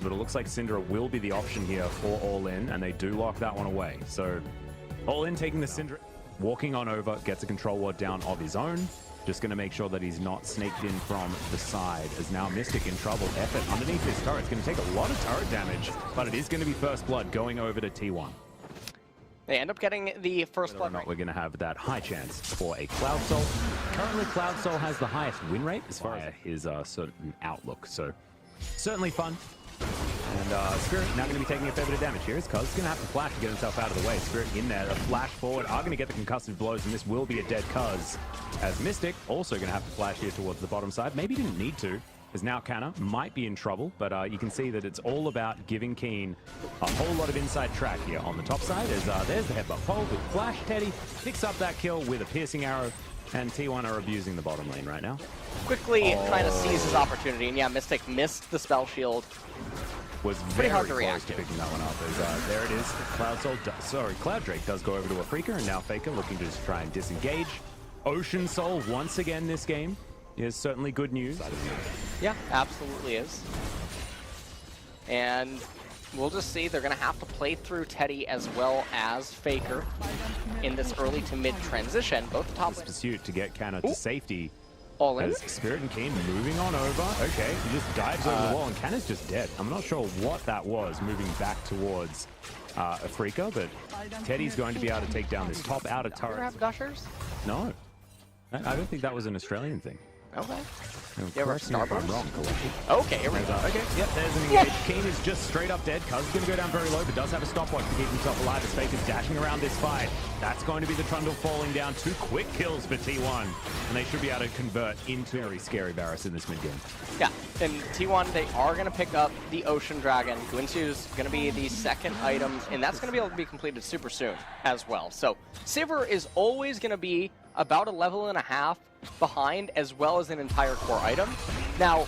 But it looks like Syndra will be the option here for All In, and they do lock that one away. So All In taking the Syndra, walking on over, gets a control ward down of his own. Just going to make sure that he's not snaked in from the side, as now Mystic in trouble. Effort underneath his turret. It's going to take a lot of turret damage, but it is going to be first blood going over to T1. They end up getting the first blood. We're going to have that high chance for a Cloud Soul. Currently, Cloud Soul has the highest win rate as far as his certain outlook. So certainly fun. And Spirit now going to be taking a fair bit of damage here. Cuz going to have to flash to get himself out of the way. Spirit in there, a flash forward, are going to get the concussive blows, and this will be a dead Cuz. As Mystic also going to have to flash here towards the bottom side. Maybe didn't need to, as now Canna might be in trouble, but you can see that it's all about giving Keen a whole lot of inside track here on the top side. As there's the headbutt pole with Flash. Teddy picks up that kill with a piercing arrow, and T1 are abusing the bottom lane right now. Quickly trying to seize his opportunity, and yeah, Mystic missed the spell shield. Was pretty very hard to close react to picking that one up. As there it is. Cloud Soul, Cloud Drake does go over to Afreeca, and now Faker looking to just try and disengage. Ocean Soul once again this game is certainly good news. Yeah, absolutely is. And we'll just see, they're going to have to play through Teddy as well as Faker in this early to mid transition. Both top pursuit to get Canna to safety. All in. As Spirit and Keen moving on over. Okay, he just dives over the wall, and Canna's just dead. I'm not sure what that was, moving back towards Afreeca, but Teddy's going to be able to take down this top outer turret. Do you have gushers? No. I don't think that was an Australian thing. Okay. You ever Starburst? I'm wrong, okay, here we go. Okay, yep, there's an engage. Keen is just straight up dead. Cuz is going to go down very low, but does have a stopwatch to keep himself alive as Faker's dashing around this fight. That's going to be the Trundle falling down. 2 quick kills for T1, and they should be able to convert into very scary Varus in this mid game. Yeah, and T1, they are going to pick up the Ocean Dragon. Guinsoo's going to be the second item, and that's going to be able to be completed super soon as well. So Sivir is always going to be about a level and a half behind, as well as an entire core item. Now,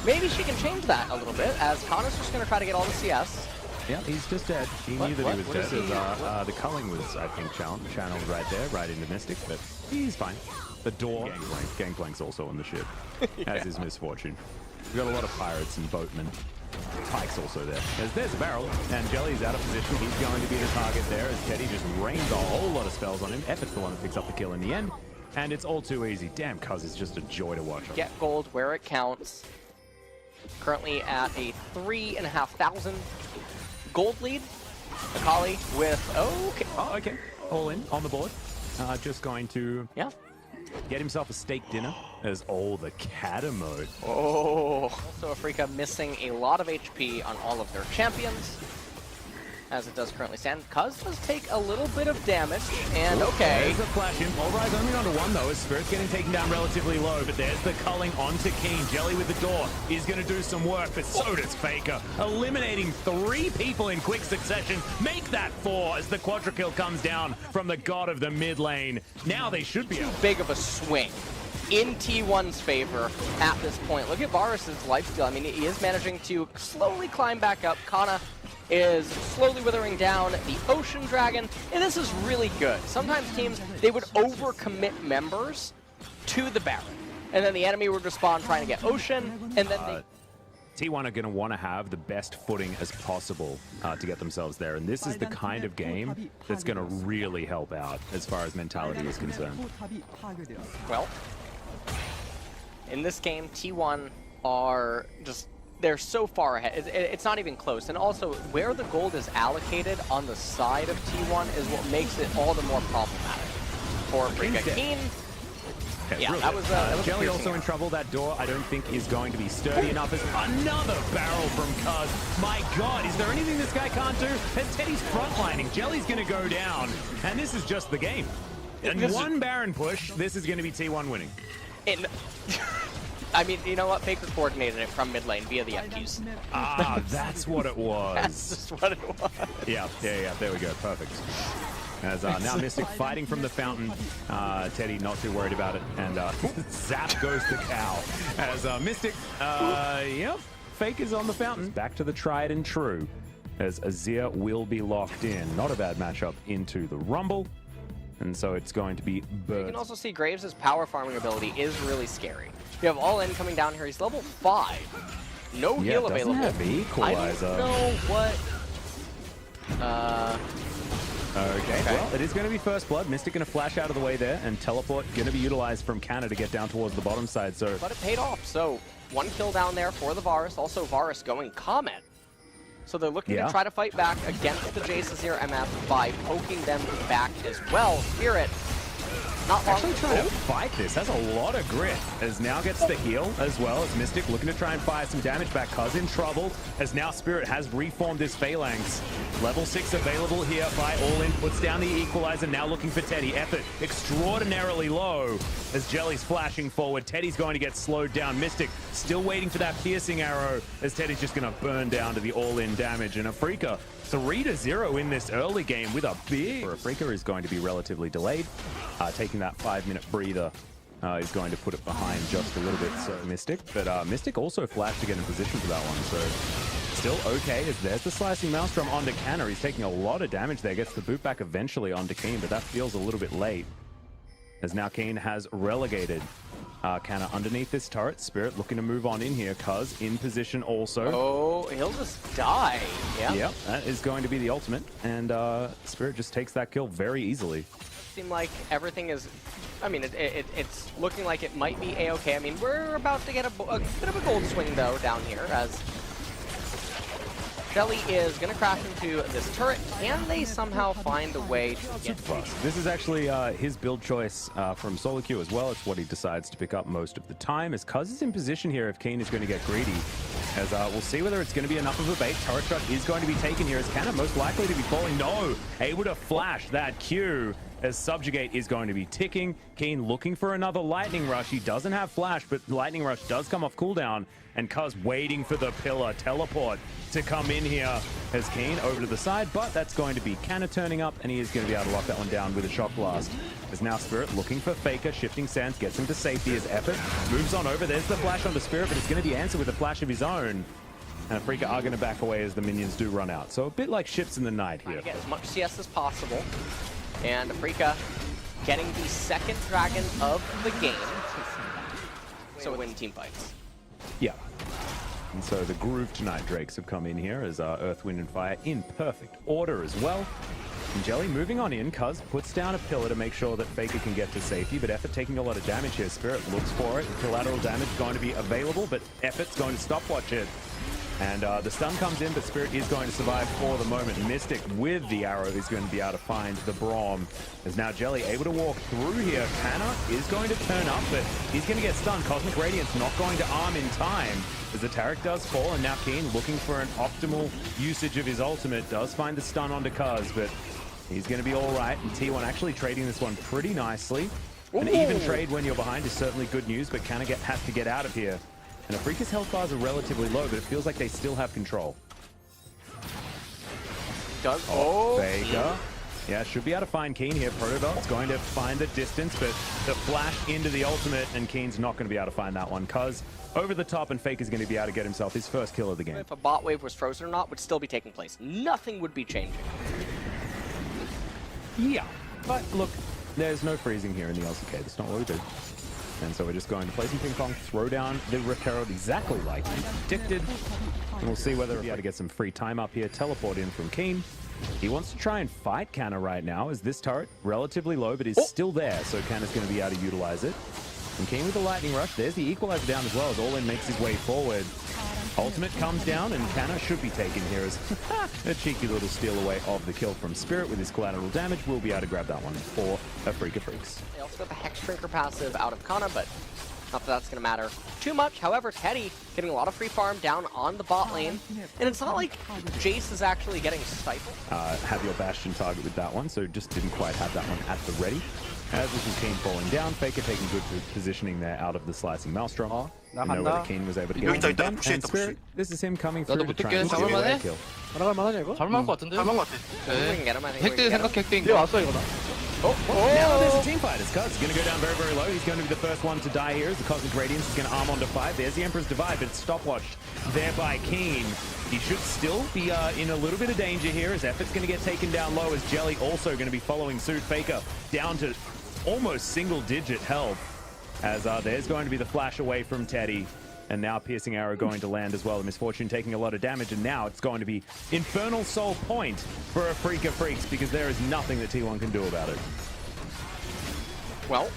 maybe she can change that a little bit, as Connor's just going to try to get all the CS. Yeah, he's just dead. He knew that he was dead. As, the culling was, I think, channeled right there, right into Mystic, but he's fine. The door, Gangplank's also on the ship, as his misfortune. We've got a lot of pirates and boatmen. Pike's also there. There's a barrel, and Jelly's out of position. He's going to be the target there, as Teddy just rains a whole lot of spells on him. Effort's the one that picks up the kill in the end. And it's all too easy. Damn, Cuz is just a joy to watch. Get gold where it counts. Currently at a 3,500 gold lead. Akali with, okay. All in, on the board. Just going to get himself a steak dinner as the Kata mode. Also Afreeca missing a lot of HP on all of their champions, as it does currently stand. Cuz does take a little bit of damage, and there's a flash in. All Rise only onto 1 though, as Spirit's getting taken down relatively low, but there's the culling onto Keen. Jelly with the door is going to do some work, but so does Faker. Eliminating 3 people in quick succession. Make that 4 as the quadra kill comes down from the god of the mid lane. Now they should be too big of a swing in T1's favor at this point. Look at Varus's lifesteal. I mean, he is managing to slowly climb back up. Kana is slowly withering down the Ocean Dragon, and this is really good. Sometimes teams, they would overcommit members to the Baron, and then the enemy would respond trying to get Ocean, and then T1 are going to want to have the best footing as possible to get themselves there, and this is the kind of game that's going to really help out as far as mentality is concerned. Well, in this game, T1 are just, they're so far ahead. It's not even close. And also, where the gold is allocated on the side of T1 is what makes it all the more problematic for Afreeca. Keen, that was Jelly also in trouble. That door, I don't think, is going to be sturdy enough. As another barrel from Cuz. My God, is there anything this guy can't do? As Teddy's frontlining, Jelly's going to go down. And this is just the game. And one Baron push, this is going to be T1 winning. I mean, you know what? Faker coordinated it from mid lane via the FQs. That's what it was. That's just what it was. Yeah, there we go. Perfect. As now Mystic fighting from the fountain. Teddy not too worried about it. And zap goes the cow. As Mystic, Fake is on the fountain. Back to the tried and true. As Azir will be locked in. Not a bad matchup into the Rumble. And so it's going to be Bird. You can also see Graves' power farming ability is really scary. You have All In coming down here. He's level 5. No heal available. Have equalizer. I don't know what... Okay, well, it is going to be first blood. Mystic going to flash out of the way there, and teleport going to be utilized from Canna to get down towards the bottom side. So, but it paid off. So 1 kill down there for the Varus. Also Varus going Comet. So they're looking to try to fight back against the Jace's here MF by poking them back as well. Spirit, not long actually trying to fight this. Has a lot of grit. As now gets the heal as well as Mystic looking to try and fire some damage back. Cuz in trouble as now Spirit has reformed his Phalanx. Level 6 available here by All In. Puts down the equalizer. Now looking for Teddy. Effort extraordinarily low as Jelly's flashing forward. Teddy's going to get slowed down. Mystic still waiting for that piercing arrow as Teddy's just going to burn down to the All In damage. And Afreeca 3-0 in this early game with a big... Afreeca is going to be relatively delayed. Taking that 5-minute breather is going to put it behind just a little bit. So Mystic, but Mystic also flashed to get in position for that one. So still okay as there's the slicing maelstrom onto Canna. He's taking a lot of damage there. Gets the boot back eventually onto Keen, but that feels a little bit late. As now Keen has relegated Canna underneath this turret. Spirit looking to move on in here. Cuz in position also. Oh, he'll just die. Yeah. Yep, that is going to be the ultimate. And Spirit just takes that kill very easily. Seem like everything is, I mean, it's looking like it might be a-okay. I mean, we're about to get a bit of a gold swing though down here as Jelly is going to crash into this turret. Can they somehow find a way to get fast? This is actually his build choice from Solo Q as well. It's what he decides to pick up most of the time. As Cuz is in position here if Keen is going to get greedy. As we'll see whether it's going to be enough of a bait. Turret shot is going to be taken here as Canna most likely to be falling. No, able to flash that Q as Subjugate is going to be ticking. Keen looking for another Lightning Rush. He doesn't have Flash, but Lightning Rush does come off cooldown. And Cuz waiting for the pillar teleport to come in here as Keen over to the side, but that's going to be Canna turning up, and he is going to be able to lock that one down with a Shock Blast. As now Spirit looking for Faker, shifting sands, gets him to safety as Effort moves on over. There's the flash onto Spirit, but it's going to be answered with a flash of his own. And Afreeca are going to back away as the minions do run out. So a bit like ships in the night here. Trying to get as much CS as possible. And Afreeca getting the second dragon of the game. So win team fights. Yeah. And so the Groove Tonight Drakes have come in here as Earth, Wind, and Fire in perfect order as well. And Jelly moving on in, Cuz puts down a pillar to make sure that Faker can get to safety, but Effort taking a lot of damage here. Spirit looks for it. Collateral damage going to be available, but Effort's going to stopwatch it. And the stun comes in, but Spirit is going to survive for the moment. Mystic with the arrow is going to be able to find the Braum. As now Jelly able to walk through here. Canna is going to turn up, but he's going to get stunned. Cosmic Radiance not going to arm in time as the Taric does fall. And now Keen looking for an optimal usage of his ultimate. Does find the stun onto Cuz, but he's going to be all right. And T1 actually trading this one pretty nicely. Ooh. An even trade when you're behind is certainly good news, but Canna has to get out of here. And Afreeca's health bars are relatively low, but it feels like they still have control. Faker. Yeah, should be able to find Keen here. Protobelt's going to find the distance, but the flash into the ultimate, and Keen's not going to be able to find that one. Cuz over the top, and Faker's going to be able to get himself his first kill of the game. If a bot wave was frozen or not, would still be taking place. Nothing would be changing. Yeah, but look, there's no freezing here in the LCK. That's not what we do. And so we're just going to play some ping pong, throw down the Rift Herald exactly like we predicted. And we'll see whether we'll be able to get some free time up here. Teleport in from Keen. He wants to try and fight Canna right now, as this turret, relatively low, but is still there. So Canna's going to be able to utilize it. And Keen with the Lightning Rush. There's the Equalizer down as well, as All In makes his way forward. Ultimate comes down, and Canna should be taken here as a cheeky little steal away of the kill from Spirit with his collateral damage. We'll be able to grab that one for Afreeca Freecs. They also got the Hex Drinker passive out of Canna, but not that that's going to matter too much. However, Teddy getting a lot of free farm down on the bot lane, and it's not like Jace is actually getting stifled. Have your Bastion target with that one, so just didn't quite have that one at the ready. As this is Keen falling down, Faker taking good positioning there out of the slicing maelstrom. You know whether Keen was able to get it done. And Spirit, this is him coming through to try and steal away a kill. 따라갈만하냐 이거? 잘만한 것 같은데? 잘만한 것 같아. We can get him, I think we 핵대 can get him. 생각 핵대인 얘 거. 왔어 이거 나. Now there's a team fight as Cuz is going to go down very, very low. He's going to be the first one to die here as the Cosmic Radiance is going to arm onto 5. There's the Emperor's Divide, but it's stopwatched there by Keen. He should still be in a little bit of danger here as Effort's going to get taken down low, as Jelly also going to be following suit. Faker down to almost single-digit health as there's going to be the flash away from Teddy. And now Piercing Arrow going to land as well. The Misfortune taking a lot of damage, and now it's going to be Infernal Soul point for Afreeca Freecs, because there is nothing that T1 can do about it. Well,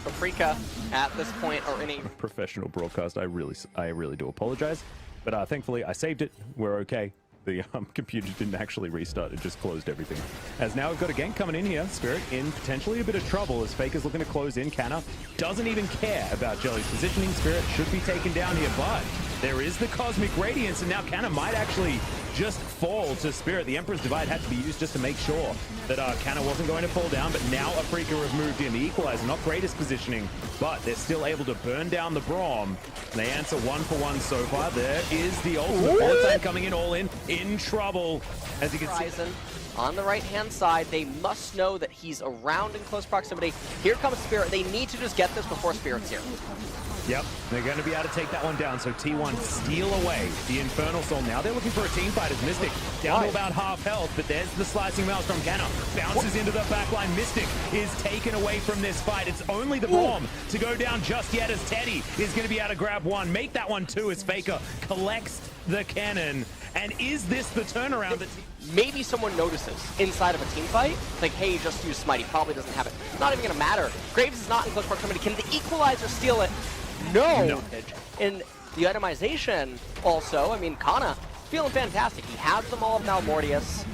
Afreeca at this point are in a professional broadcast. I really do apologize, but thankfully I saved it. We're okay. The computer didn't actually restart. It just closed everything. As now we've got a gank coming in here. Spirit in potentially a bit of trouble as Faker's looking to close in. Canna doesn't even care about Jelly's positioning. Spirit should be taken down here, but there is the Cosmic Radiance, and now Canna might actually just fall to Spirit. The Emperor's Divide had to be used just to make sure that Canna wasn't going to fall down, but now Afreeca have moved in. The Equalizer, not greatest positioning, but they're still able to burn down the Braum. And they answer 1-for-1 so far. There is the ultimate bullet time coming in, all in trouble. As you can see. On the right-hand side, they must know that he's around in close proximity. Here comes Spirit. They need to just get this before Spirit's here. Yep, they're going to be able to take that one down. So T1 steal away the Infernal Soul. Now they're looking for a team fight as Mystic down to about half health, but there's the slicing mouse from Canna. Bounces into the backline. Mystic is taken away from this fight. It's only the Braum to go down just yet, as Teddy is going to be able to grab one. Make that one two as Faker collects the cannon. And is this the turnaround that... Maybe someone notices inside of a team fight, like, hey, just use Smite. He probably doesn't have it. It's not even going to matter. Graves is not in close proximity. Can the Equalizer steal it? No. And the itemization also, I mean, Kana feeling fantastic. He has them all of Malmortius.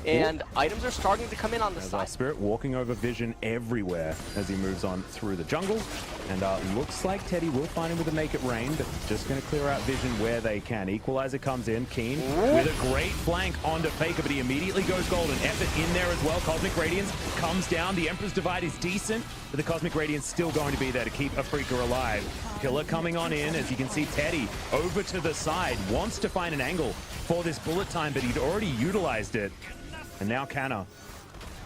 And items are starting to come in on the side. Spirit walking over Vision everywhere as he moves on through the jungle. And looks like Teddy will find him with a Make It Rain, but just going to clear out Vision where they can. Equalizer comes in, Keen with a great flank onto Faker, but he immediately goes golden. Effort in there as well. Cosmic Radiance comes down. The Emperor's Divide is decent, but the Cosmic Radiance still going to be there to keep Afreeca alive. Killer coming on in, as you can see Teddy over to the side, wants to find an angle for this bullet time, but he'd already utilized it. And now Canna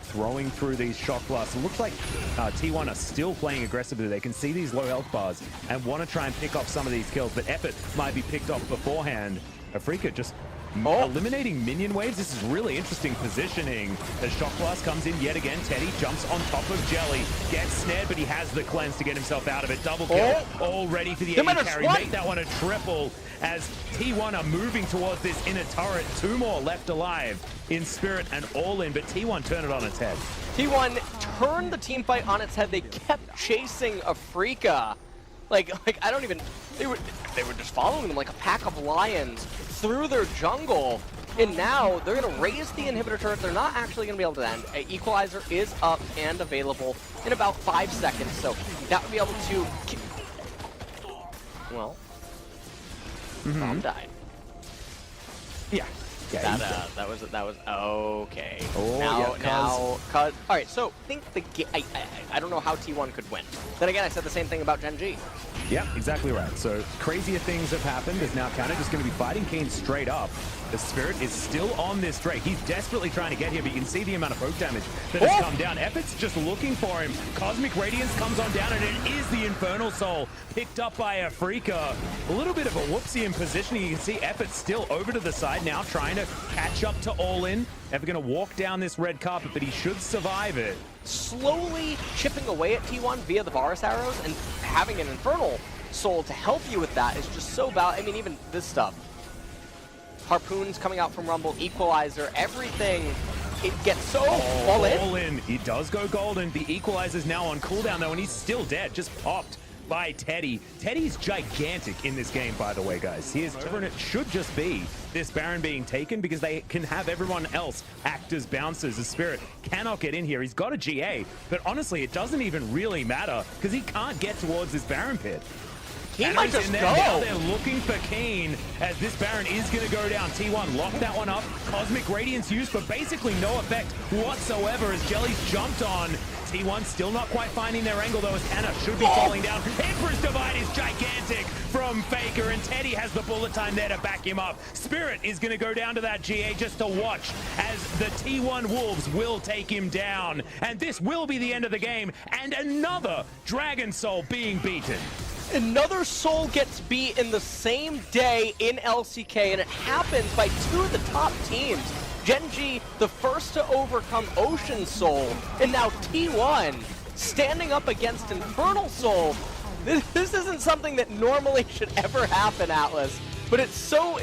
throwing through these shock blasts. It looks like T1 are still playing aggressively. They can see these low health bars and want to try and pick off some of these kills, but effort might be picked off beforehand. Afreeca just eliminating minion waves. This is really interesting positioning. As shock blast comes in yet again, Teddy jumps on top of Jelly, gets snared, but he has the cleanse to get himself out of it. Double kill, all ready for the AD carry. Make that one a triple as T1 are moving towards this inner turret. Two more left alive in Spirit and All In, but T1 turned it on its head. T1 turned the team fight on its head. They kept chasing Afreeca. Like I don't even, they were just following them like a pack of lions through their jungle. And now they're going to raise the inhibitor turret. They're not actually going to be able to end. Equalizer is up and available in about 5 seconds. So that would be able to, well, Braum died. Yeah. That was okay. Oh, now, all right. So I think I don't know how T1 could win. Then again, I said the same thing about Gen G. Yeah, exactly right. So crazier things have happened. As now Canna just going to be fighting Keen straight up. The Spirit is still on this Drake. He's desperately trying to get here, but you can see the amount of poke damage that has come down. Effort's just looking for him. Cosmic Radiance comes on down, and it is the Infernal Soul picked up by Afreeca. A little bit of a whoopsie in positioning. You can see Effort still over to the side now, trying to catch up to All In. Effort going to walk down this red carpet, but he should survive it. Slowly chipping away at T1 via the Varus arrows, and having an Infernal Soul to help you with that is just so valuable. I mean, even this stuff. Harpoons coming out from Rumble, Equalizer, everything. It gets so all in. All in. He does go golden. The Equalizer's now on cooldown though, and he's still dead. Just popped by Teddy. Teddy's gigantic in this game, by the way, guys. He is over, and it should just be this Baron being taken because they can have everyone else act as bouncers. The Spirit cannot get in here. He's got a GA, but honestly, it doesn't even really matter because he can't get towards this Baron pit. He might just go. Now they're looking for Keen as this Baron is going to go down. T1 locked that one up. Cosmic Radiance used for basically no effect whatsoever as Jelly's jumped on. T1 still not quite finding their angle though as Canna should be falling down. Emperor's Divide is gigantic from Faker, and Teddy has the bullet time there to back him up. Spirit is going to go down to that GA just to watch as the T1 Wolves will take him down. And this will be the end of the game, and another Dragon Soul being beaten. Another soul gets beat in the same day in LCK, and it happens by two of the top teams. Gen G, the first to overcome Ocean Soul, and now T1 standing up against Infernal Soul. This isn't something that normally should ever happen, Atlas, but it's so